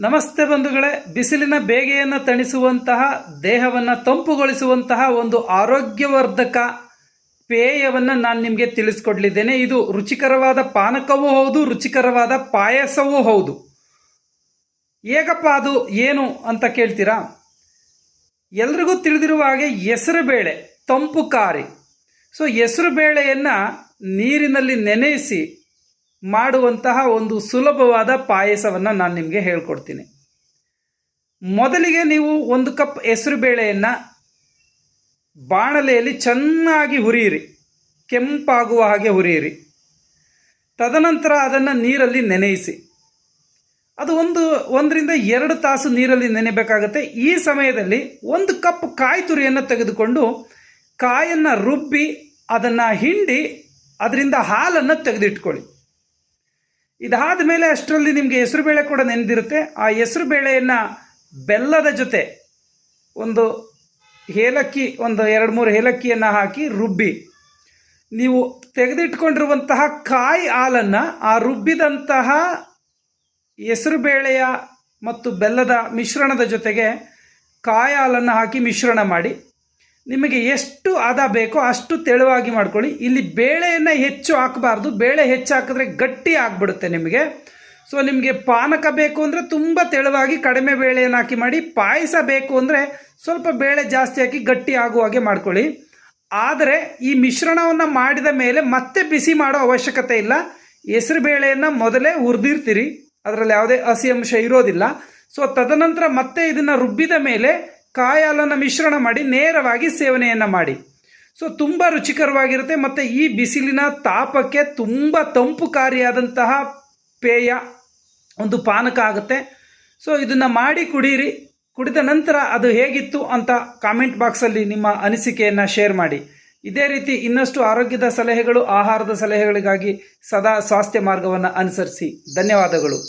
ನಮಸ್ತೆ ಬಂಧುಗಳೇ, ಬಿಸಿಲಿನ ಬೇಗೆಯನ್ನು ತಣಿಸುವಂತಹ ದೇಹವನ್ನು ತಂಪುಗೊಳಿಸುವಂತಹ ಒಂದು ಆರೋಗ್ಯವರ್ಧಕ ಪೇಯವನ್ನು ನಾನು ನಿಮಗೆ ತಿಳಿಸ್ಕೊಡ್ಲಿದ್ದೇನೆ. ಇದು ರುಚಿಕರವಾದ ಪಾನಕವೂ ಹೌದು, ರುಚಿಕರವಾದ ಪಾಯಸವೂ ಹೌದು. ಹೇಗಪ್ಪ ಅದು ಏನು ಅಂತ ಕೇಳ್ತೀರಾ? ಎಲ್ರಿಗೂ ತಿಳಿದಿರುವ ಹಾಗೆ ಹೆಸರುಬೇಳೆ ತಂಪು ಕಾರಿ. ಹೆಸರುಬೇಳೆಯನ್ನು ನೀರಿನಲ್ಲಿ ನೆನೆಸಿ ಮಾಡುವಂತಹ ಒಂದು ಸುಲಭವಾದ ಪಾಯಸವನ್ನು ನಾನು ನಿಮಗೆ ಹೇಳ್ಕೊಡ್ತೀನಿ. ಮೊದಲಿಗೆ ನೀವು 1 ಕಪ್ ಹೆಸರುಬೇಳೆಯನ್ನು ಬಾಣಲೆಯಲ್ಲಿ ಚೆನ್ನಾಗಿ ಹುರಿಯಿರಿ, ಕೆಂಪಾಗುವ ಹಾಗೆ ಹುರಿಯಿರಿ. ತದನಂತರ ಅದನ್ನು ನೀರಲ್ಲಿ ನೆನೆಯಿಸಿ. ಅದು 1ರಿಂದ 2 ತಾಸು ನೀರಲ್ಲಿ ನೆನೆಯಬೇಕಾಗತ್ತೆ. ಈ ಸಮಯದಲ್ಲಿ 1 ಕಪ್ ಕಾಯಿ ತುರಿಯನ್ನು ತೆಗೆದುಕೊಂಡು ಕಾಯನ್ನು ರುಬ್ಬಿ ಅದನ್ನು ಹಿಂಡಿ ಅದರಿಂದ ಹಾಲನ್ನು ತೆಗೆದಿಟ್ಕೊಳ್ಳಿ. ಇದಾದ ಮೇಲೆ ಅಷ್ಟರಲ್ಲಿ ನಿಮಗೆ ಹೆಸರುಬೇಳೆ ಕೂಡ ನೆನೆದಿರುತ್ತೆ. ಆ ಹೆಸರುಬೇಳೆಯನ್ನು ಬೆಲ್ಲದ ಜೊತೆ ಒಂದು 2-3 ಏಲಕ್ಕಿಯನ್ನು ಹಾಕಿ ರುಬ್ಬಿ, ನೀವು ತೆಗೆದಿಟ್ಕೊಂಡಿರುವಂತಹ ಕಾಯಿ ಹಾಲನ್ನು ಆ ರುಬ್ಬಿದಂತಹ ಹೆಸರುಬೇಳೆಯ ಮತ್ತು ಬೆಲ್ಲದ ಮಿಶ್ರಣದ ಜೊತೆಗೆ ಕಾಯಿ ಹಾಲನ್ನು ಹಾಕಿ ಮಿಶ್ರಣ ಮಾಡಿ, ನಿಮಗೆ ಎಷ್ಟು ಹದ ಬೇಕೋ ಅಷ್ಟು ತೆಳುವಾಗಿ ಮಾಡ್ಕೊಳ್ಳಿ. ಇಲ್ಲಿ ಬೇಳೆಯನ್ನು ಹೆಚ್ಚು ಹಾಕಬಾರ್ದು, ಬೇಳೆ ಹೆಚ್ಚು ಹಾಕಿದ್ರೆ ಗಟ್ಟಿ ಆಗಿಬಿಡುತ್ತೆ ನಿಮಗೆ. ನಿಮಗೆ ಪಾನಕ ಬೇಕು ಅಂದರೆ ತುಂಬ ತೆಳುವಾಗಿ ಕಡಿಮೆ ಬೇಳೆಯನ್ನು ಹಾಕಿ ಮಾಡಿ, ಪಾಯಸ ಬೇಕು ಅಂದರೆ ಸ್ವಲ್ಪ ಬೇಳೆ ಜಾಸ್ತಿ ಹಾಕಿ ಗಟ್ಟಿ ಆಗುವ ಹಾಗೆ ಮಾಡ್ಕೊಳ್ಳಿ. ಆದರೆ ಈ ಮಿಶ್ರಣವನ್ನು ಮಾಡಿದ ಮೇಲೆ ಮತ್ತೆ ಬಿಸಿ ಮಾಡೋ ಅವಶ್ಯಕತೆ ಇಲ್ಲ. ಹೆಸರು ಬೇಳೆಯನ್ನು ಮೊದಲೇ ಹುರಿದಿರ್ತೀರಿ, ಅದರಲ್ಲಿ ಯಾವುದೇ ಹಸಿ ಅಂಶ ಇರೋದಿಲ್ಲ. ತದನಂತರ ಮತ್ತೆ ಇದನ್ನು ರುಬ್ಬಿದ ಮೇಲೆ ಕಾಯಿ ಹಾಲನ್ನು ಮಿಶ್ರಣ ಮಾಡಿ ನೇರವಾಗಿ ಸೇವನೆಯನ್ನು ಮಾಡಿ. ತುಂಬ ರುಚಿಕರವಾಗಿರುತ್ತೆ ಮತ್ತು ಈ ಬಿಸಿಲಿನ ತಾಪಕ್ಕೆ ತುಂಬ ತಂಪುಕಾರಿಯಾದಂತಹ ಪೇಯ, ಒಂದು ಪಾನಕ ಆಗುತ್ತೆ. ಇದನ್ನು ಮಾಡಿ ಕುಡೀರಿ. ಕುಡಿದ ನಂತರ ಅದು ಹೇಗಿತ್ತು ಅಂತ ಕಾಮೆಂಟ್ ಬಾಕ್ಸಲ್ಲಿ ನಿಮ್ಮ ಅನಿಸಿಕೆಯನ್ನು ಶೇರ್ ಮಾಡಿ. ಇದೇ ರೀತಿ ಇನ್ನಷ್ಟು ಆರೋಗ್ಯದ ಸಲಹೆಗಳು, ಆಹಾರದ ಸಲಹೆಗಳಿಗಾಗಿ ಸದಾ ಸ್ವಾಸ್ಥ್ಯ ಮಾರ್ಗವನ್ನು ಅನುಸರಿಸಿ. ಧನ್ಯವಾದಗಳು.